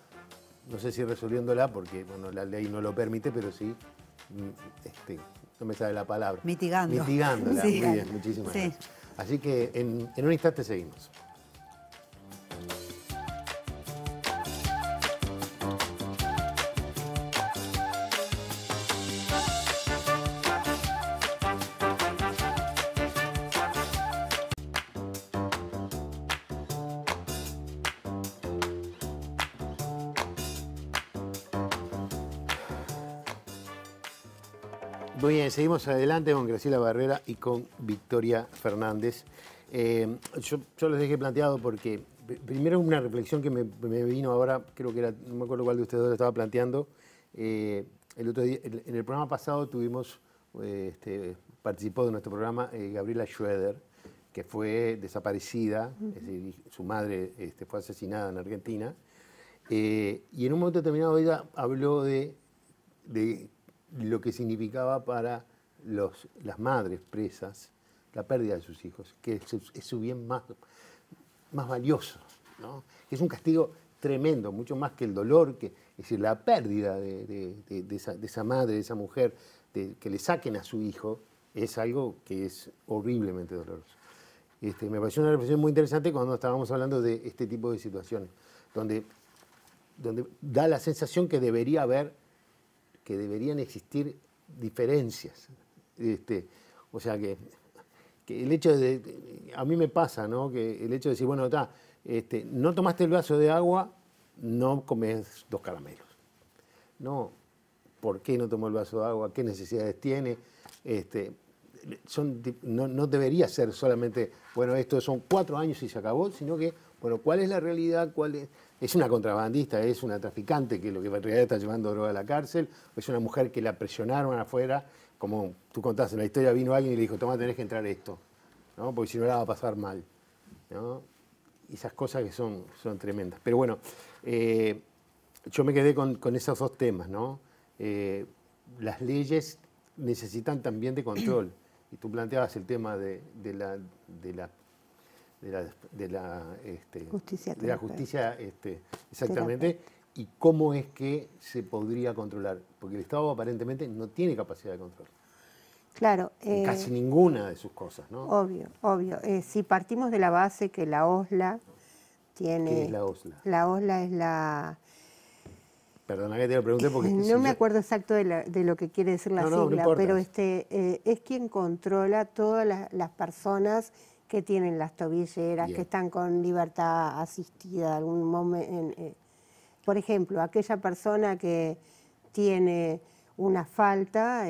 no sé si resolviéndola, porque bueno, la ley no lo permite, pero sí, no me sale la palabra. Mitigándola. Sí. Muy bien, muchísimas gracias. Así que en un instante seguimos. Muy bien, seguimos adelante con Graciela Barrera y con Victoria Fernández. Yo les dejé planteado porque, primero una reflexión que me vino ahora, creo que era, no me acuerdo cuál de ustedes dos lo estaba planteando. El otro día, en el programa pasado tuvimos, participó de nuestro programa Gabriela Schroeder, que fue desaparecida, es decir, su madre fue asesinada en Argentina, y en un momento determinado ella habló de lo que significaba para las madres presas la pérdida de sus hijos, que es su bien más valioso, ¿no? Que es un castigo tremendo, mucho más que el dolor, es decir, la pérdida de esa madre, de esa mujer, que le saquen a su hijo, es algo que es horriblemente doloroso. Me pareció una reflexión muy interesante cuando estábamos hablando de este tipo de situaciones, donde da la sensación que deberían existir diferencias. O sea que el hecho a mí me pasa, ¿no? Que el hecho de decir, bueno, no tomaste el vaso de agua, no comes 2 caramelos. No, ¿por qué no tomó el vaso de agua? ¿Qué necesidades tiene? No debería ser solamente, bueno, esto son 4 años y se acabó, sino que, bueno, ¿cuál es la realidad? ¿Es una contrabandista? ¿Es una traficante que lo que en realidad está llevando droga a la cárcel? ¿O es una mujer que la presionaron afuera? Como tú contaste en la historia, vino alguien y le dijo, toma, tenés que entrar esto, ¿no? Porque si no la va a pasar mal, ¿no? Y esas cosas que son tremendas. Pero bueno, yo me quedé con esos 2 temas, ¿no? Las leyes necesitan también de control. Y tú planteabas el tema de la justicia, exactamente, y cómo es que se podría controlar, porque el Estado aparentemente no tiene capacidad de control. Claro. En casi ninguna de sus cosas, ¿no? Obvio, obvio. Si partimos de la base que la OSLA tiene... ¿Qué es la OSLA? La OSLA es la... Perdona que te lo pregunté porque... No me acuerdo exacto de lo que quiere decir la sigla, no importa. Pero es quien controla todas las personas que tienen las tobilleras, que están con libertad asistida en algún momento. Por ejemplo, aquella persona que tiene una falta,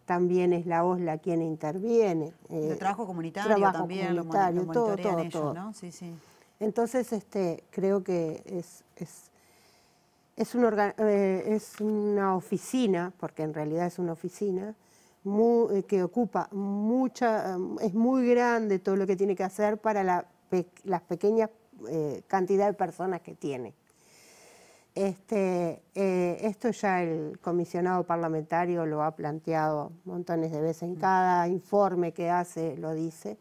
también es la OSLA quien interviene. De trabajo comunitario también, lo monitorean ellos, todo. ¿no? Sí, sí. Entonces, creo que es una oficina, porque en realidad es una oficina, que ocupa es muy grande todo lo que tiene que hacer para las pequeñas cantidad de personas que tiene. Esto ya el comisionado parlamentario lo ha planteado montones de veces, en cada informe que hace lo dice.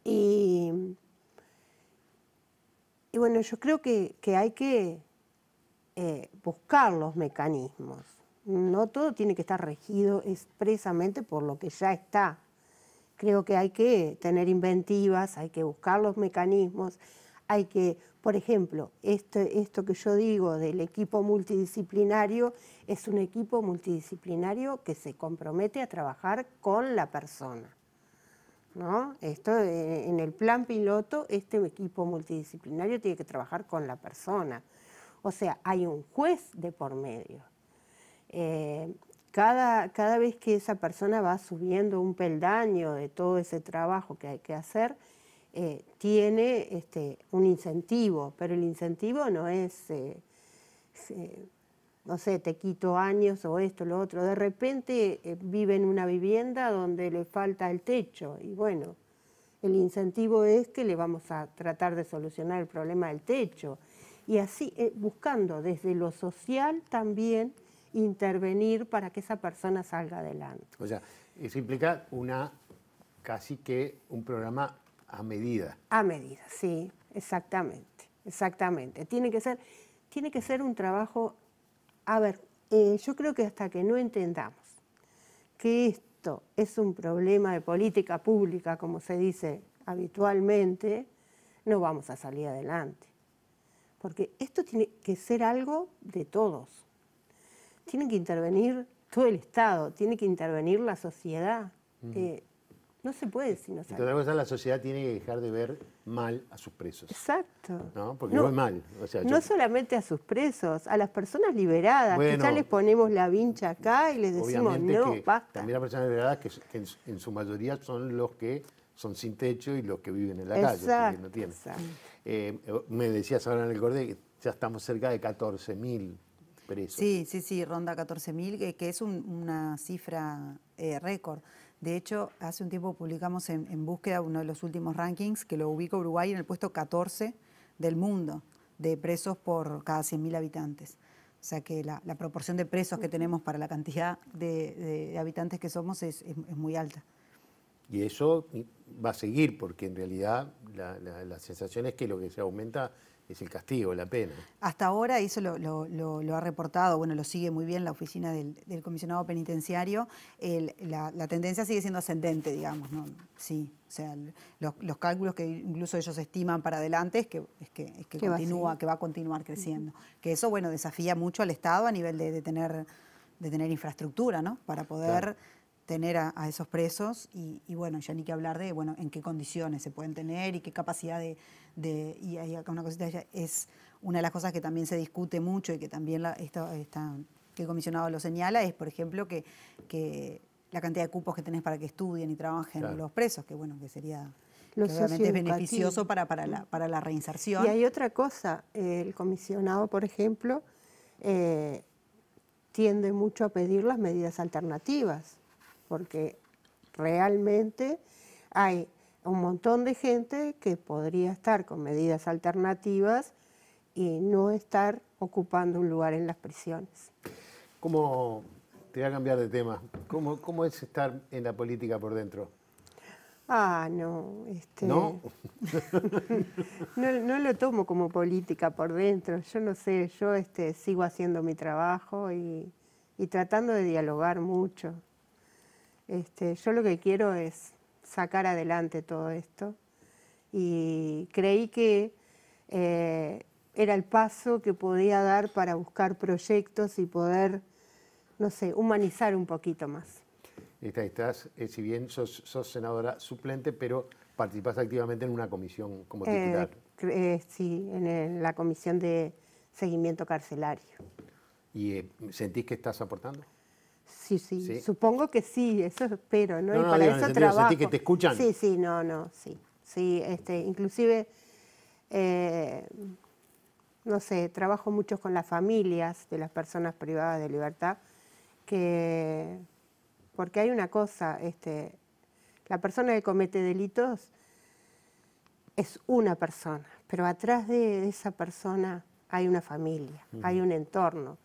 Y bueno, yo creo que hay que buscar los mecanismos. No todo tiene que estar regido expresamente por lo que ya está. Creo que hay que tener inventivas, hay que buscar los mecanismos, hay que, por ejemplo, esto que yo digo del equipo multidisciplinario, es un equipo multidisciplinario que se compromete a trabajar con la persona, ¿no? Esto, en el plan piloto, este equipo multidisciplinario tiene que trabajar con la persona. O sea, hay un juez de por medio. Cada vez que esa persona va subiendo un peldaño de todo ese trabajo que hay que hacer, tiene un incentivo, pero el incentivo no es, no sé, te quito años o esto, lo otro. De repente vive en una vivienda donde le falta el techo y bueno, el incentivo es que le vamos a tratar de solucionar el problema del techo. Y así, buscando desde lo social también intervenir para que esa persona salga adelante. O sea, eso implica casi que un programa a medida. A medida, sí, exactamente, exactamente. Tiene que ser un trabajo, a ver, yo creo que hasta que no entendamos que esto es un problema de política pública, como se dice habitualmente, no vamos a salir adelante. Porque esto tiene que ser algo de todos. Tiene que intervenir todo el Estado, tiene que intervenir la sociedad. No se puede si no sale. Otra cosa, la sociedad tiene que dejar de ver mal a sus presos. Exacto. ¿No? Porque no es mal. O sea, no solamente a sus presos, a las personas liberadas, que ya les ponemos la vincha acá y les decimos, no, basta. También las personas liberadas, que en su mayoría son los que son sin techo y los que viven en la calle, que no tienen. Me decías ahora en el corte que ya estamos cerca de 14.000 presos. Sí, ronda 14.000, que es una cifra récord. De hecho, hace un tiempo publicamos en Búsqueda uno de los últimos rankings que lo ubica Uruguay en el puesto 14 del mundo de presos por cada 100.000 habitantes. O sea que la proporción de presos que tenemos para la cantidad de habitantes que somos es muy alta. Y eso va a seguir, porque en realidad la sensación es que lo que se aumenta es el castigo, la pena. Hasta ahora eso lo ha reportado, bueno, lo sigue muy bien la oficina del comisionado penitenciario. La tendencia sigue siendo ascendente, digamos, ¿no? Sí, o sea, los cálculos que incluso ellos estiman para adelante es que continúa, que va a continuar creciendo. Que eso, bueno, desafía mucho al Estado a nivel de tener infraestructura, ¿no? Para poder tener a esos presos y bueno, ya ni que hablar de, bueno, en qué condiciones se pueden tener y qué capacidad y hay acá una cosita, es una de las cosas que también se discute mucho y que también que el comisionado lo señala, es por ejemplo que la cantidad de cupos que tenés para que estudien y trabajen los presos, que bueno, que sería que obviamente es beneficioso para la reinserción. Y hay otra cosa, el comisionado, por ejemplo, tiende mucho a pedir las medidas alternativas, porque realmente hay un montón de gente que podría estar con medidas alternativas y no estar ocupando un lugar en las prisiones. ¿Cómo, te voy a cambiar de tema, cómo es estar en la política por dentro? No. ¿No? No lo tomo como política por dentro. Yo no sé, yo sigo haciendo mi trabajo y tratando de dialogar mucho. Yo lo que quiero es sacar adelante todo esto y creí que era el paso que podía dar para buscar proyectos y poder, no sé, humanizar un poquito más. Si bien sos senadora suplente, pero participás activamente en una comisión como titular. Sí, en la comisión de seguimiento carcelario. ¿Y sentís que estás aportando? Sí, supongo que sí, eso espero, ¿no? Y para digo, eso trabajo. ¿Sentís que te escuchan? Sí, inclusive, no sé, trabajo mucho con las familias de las personas privadas de libertad, porque hay una cosa, la persona que comete delitos es una persona, pero atrás de esa persona hay una familia, hay un entorno,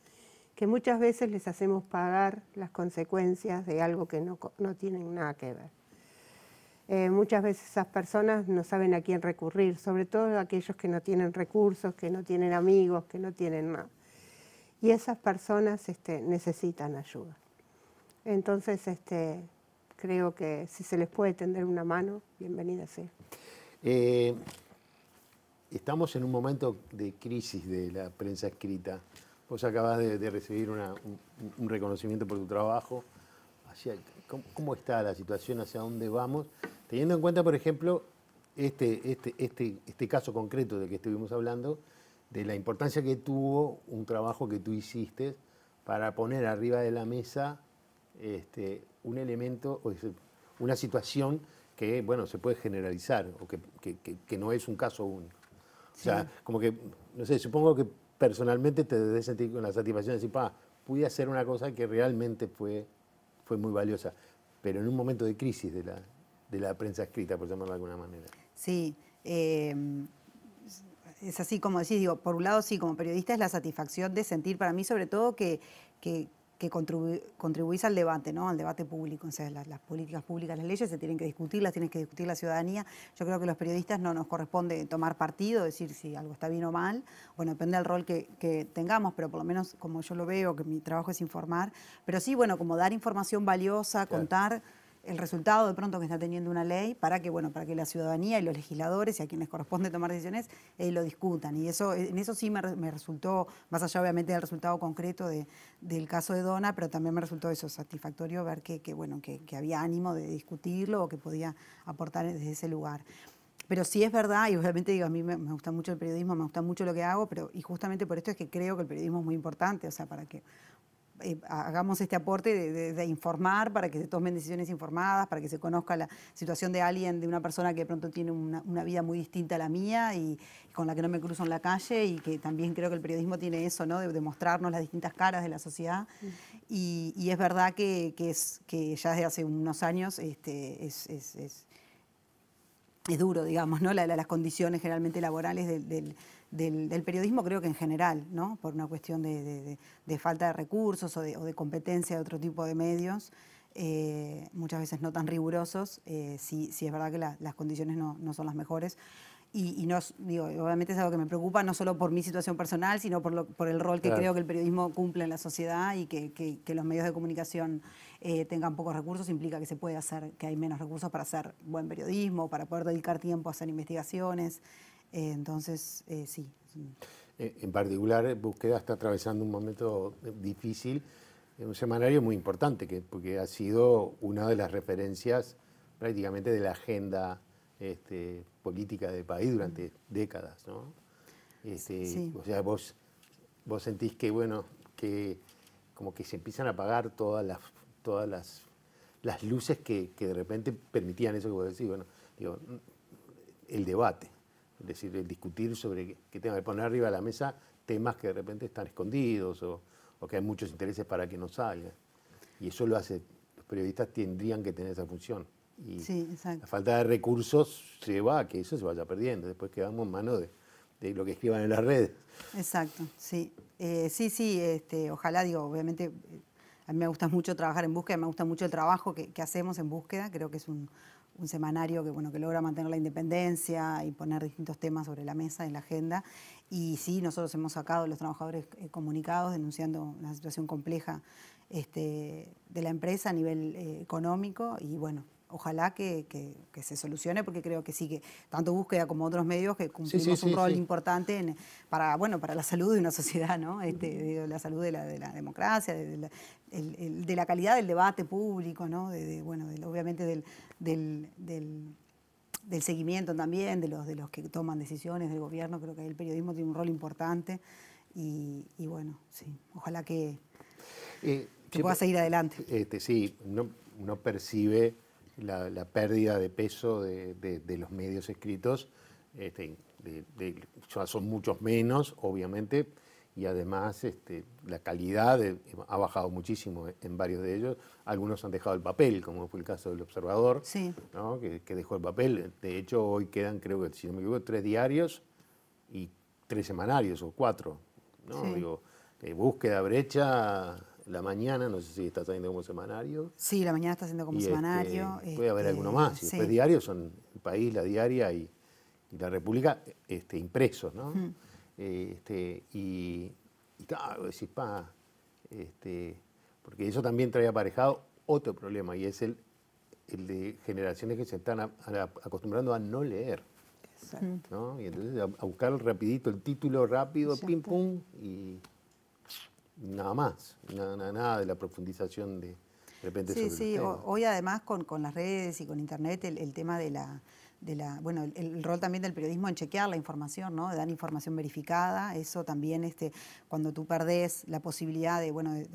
que muchas veces les hacemos pagar las consecuencias de algo que no tienen nada que ver. Muchas veces esas personas no saben a quién recurrir, sobre todo aquellos que no tienen recursos, que no tienen amigos, que no tienen nada. Y esas personas necesitan ayuda. Entonces, creo que si se les puede tender una mano, bienvenida sea. Estamos en un momento de crisis de la prensa escrita. Vos acabás de recibir un reconocimiento por tu trabajo. ¿Cómo está la situación? ¿Hacia dónde vamos? Teniendo en cuenta, por ejemplo, este caso concreto del que estuvimos hablando, de la importancia que tuvo un trabajo que tú hiciste para poner arriba de la mesa un elemento, una situación que, bueno, se puede generalizar o que no es un caso único. O sea, como que, no sé, supongo que personalmente te debes sentir con la satisfacción de decir, pude hacer una cosa que realmente fue muy valiosa, pero en un momento de crisis de la prensa escrita, por llamarlo de alguna manera. Sí, es así como decís, digo, por un lado sí, como periodista es la satisfacción de sentir para mí sobre todo que contribuís al debate, ¿no? Al debate público. O sea, las políticas públicas, las leyes se tienen que discutir, las tiene que discutir la ciudadanía. Yo creo que los periodistas no nos corresponde tomar partido, decir si algo está bien o mal. Bueno, depende del rol que tengamos, pero por lo menos como yo lo veo, que mi trabajo es informar. Pero sí, bueno, como dar información valiosa, contar el resultado de pronto que está teniendo una ley para que la ciudadanía y los legisladores y a quienes corresponde tomar decisiones lo discutan. Y en eso sí me resultó, más allá obviamente del resultado concreto del caso de Donna, pero también me resultó eso satisfactorio ver que había ánimo de discutirlo o que podía aportar desde ese lugar. Pero sí es verdad, y obviamente digo, a mí me gusta mucho el periodismo, me gusta mucho lo que hago, y justamente por esto es que creo que el periodismo es muy importante, o sea, para que hagamos este aporte de informar, para que se tomen decisiones informadas, para que se conozca la situación de alguien, de una persona que de pronto tiene una vida muy distinta a la mía y con la que no me cruzo en la calle, y que también creo que el periodismo tiene eso, ¿no? De mostrarnos las distintas caras de la sociedad. Y es verdad que ya desde hace unos años es duro, digamos, ¿no? Las condiciones generalmente laborales del periodismo, creo que en general, ¿no? Por una cuestión de falta de recursos o de competencia de otro tipo de medios, muchas veces no tan rigurosos, sí es verdad que las condiciones no son las mejores. Y no, digo, obviamente es algo que me preocupa, no solo por mi situación personal, sino por el rol que Claro. creo que el periodismo cumple en la sociedad y que los medios de comunicación tengan pocos recursos, implica que se puede hacer, que hay menos recursos para hacer buen periodismo, para poder dedicar tiempo a hacer investigaciones. Entonces, sí. En particular, Búsqueda está atravesando un momento difícil, un semanario muy importante, porque ha sido una de las referencias prácticamente de la agenda política del país durante décadas, ¿no? Sí. O sea, vos sentís que, bueno, que como que se empiezan a apagar todas las luces que de repente permitían eso que vos decís, bueno, digo, el debate, es decir, el discutir sobre qué tema, de poner arriba de la mesa temas que de repente están escondidos o que hay muchos intereses para que no salgan. Y eso lo hace, los periodistas tendrían que tener esa función. Y Sí, exacto. la falta de recursos lleva a que eso se vaya perdiendo. Después quedamos en manos de lo que escriban en las redes. Exacto, sí. Ojalá, digo, obviamente, a mí me gusta mucho trabajar en Búsqueda, me gusta mucho el trabajo que hacemos en Búsqueda, creo que es un semanario que logra mantener la independencia y poner distintos temas sobre la mesa, en la agenda. Y sí, nosotros hemos sacado a los trabajadores comunicados denunciando una situación compleja de la empresa a nivel económico y bueno, ojalá que se solucione, porque creo que sí, que tanto Búsqueda como otros medios que cumplimos un rol importante para la salud de una sociedad, ¿no? La salud de la democracia, de la calidad del debate público, ¿no? Obviamente del seguimiento también, de los que toman decisiones del gobierno. Creo que el periodismo tiene un rol importante y bueno, sí, ojalá que pueda seguir adelante. Sí, uno percibe la pérdida de peso de los medios escritos, son muchos menos, obviamente, y además la calidad ha bajado muchísimo en varios de ellos. Algunos han dejado el papel, como fue el caso del Observador, sí, ¿no? que dejó el papel. De hecho, hoy quedan, creo que, si no me equivoco, 3 diarios y 3 semanarios o 4. ¿No? Sí. Digo, Búsqueda, Brecha, La Mañana, no sé si está saliendo como semanario. Sí, La Mañana está haciendo como semanario. Puede haber alguno más. Y después diarios son El País, La Diaria y La República, impresos, ¿no? Y claro, decís, porque eso también trae aparejado otro problema, y es el de generaciones que se están acostumbrando a no leer. Exacto. ¿No? Y entonces a buscar rapidito el título rápido, pim pum, y nada más, nada de la profundización de repente sobre el tema. Hoy además con las redes y con internet el tema bueno, el rol también del periodismo en chequear la información, ¿no? De dar información verificada. Eso también, cuando tú perdés la posibilidad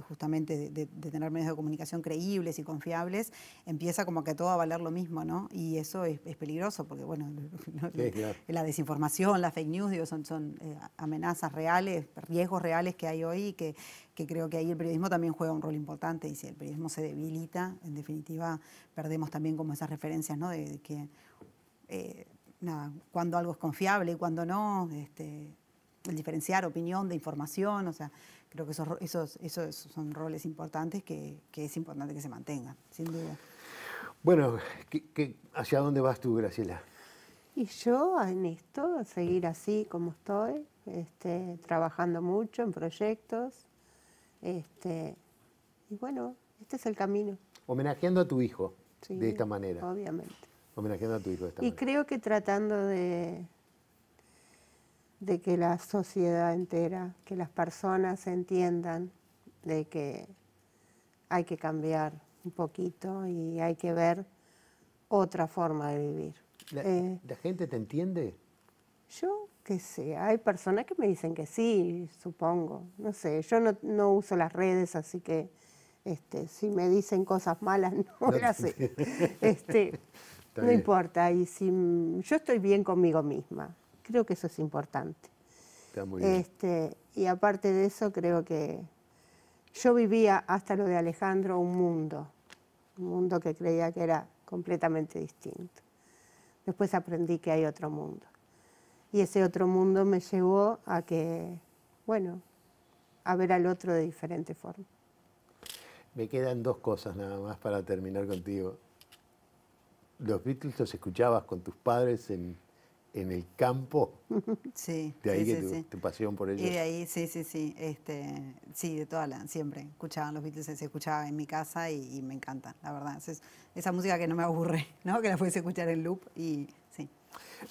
justamente de tener medios de comunicación creíbles y confiables, empieza como que todo a valer lo mismo, ¿no? Y eso es peligroso porque, bueno, Sí, claro. La desinformación, la fake news, digo, son amenazas reales, riesgos reales que hay hoy y que creo que ahí el periodismo también juega un rol importante. Y si el periodismo se debilita, en definitiva, perdemos también como esas referencias, ¿no? De que cuando algo es confiable y cuando no, el diferenciar opinión de información, o sea, creo que esos son roles importantes que es importante que se mantengan, sin duda. Bueno, ¿hacia dónde vas tú, Graciela? Y yo en esto, seguir así como estoy, trabajando mucho en proyectos, y bueno, este es el camino. Homenajeando a tu hijo, Sí, de esta manera. Obviamente. Homenajeando a tu hijo de esta Y manera. creo que tratando de que la sociedad entera, que las personas entiendan de que hay que cambiar un poquito y hay que ver otra forma de vivir. ¿La gente te entiende? Yo qué sé, hay personas que me dicen que sí, supongo, no sé, yo no uso las redes, así que si me dicen cosas malas no las sé. No bien. importa, y si yo estoy bien conmigo misma, creo que eso es importante. Está muy bien. Y aparte de eso, creo que yo vivía hasta lo de Alejandro un mundo que creía que era completamente distinto. Después aprendí que hay otro mundo. Y ese otro mundo me llevó a que, bueno, a ver al otro de diferente forma. Me quedan 2 cosas nada más para terminar contigo. ¿Los Beatles los escuchabas con tus padres en el campo? Sí. De ahí sí, que sí, tu pasión por ellos. Y de ahí, sí. Sí, de siempre escuchaban los Beatles, se escuchaba en mi casa y me encanta, la verdad. Esa música que no me aburre, ¿no? Que la puedes escuchar en loop y sí.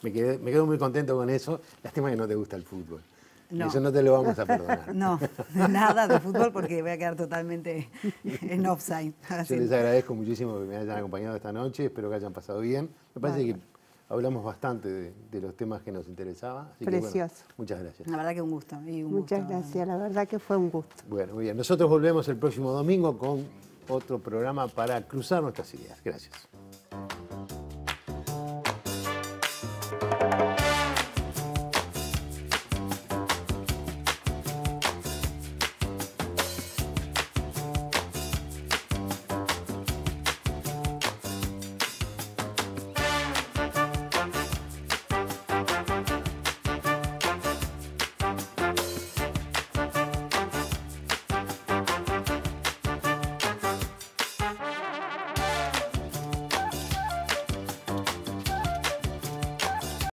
Me quedo muy contento con eso. Lástima que no te gusta el fútbol. No. Eso no te lo vamos a perdonar. No, nada de fútbol porque voy a quedar totalmente en offside. Yo les agradezco muchísimo que me hayan acompañado esta noche. Espero que hayan pasado bien. Me parece que hablamos bastante de los temas que nos interesaban. Así Precioso. Que, bueno, muchas gracias. La verdad que un gusto. Muchas gracias, la verdad que fue un gusto. Bueno, muy bien. Nosotros volvemos el próximo domingo con otro programa para cruzar nuestras ideas. Gracias.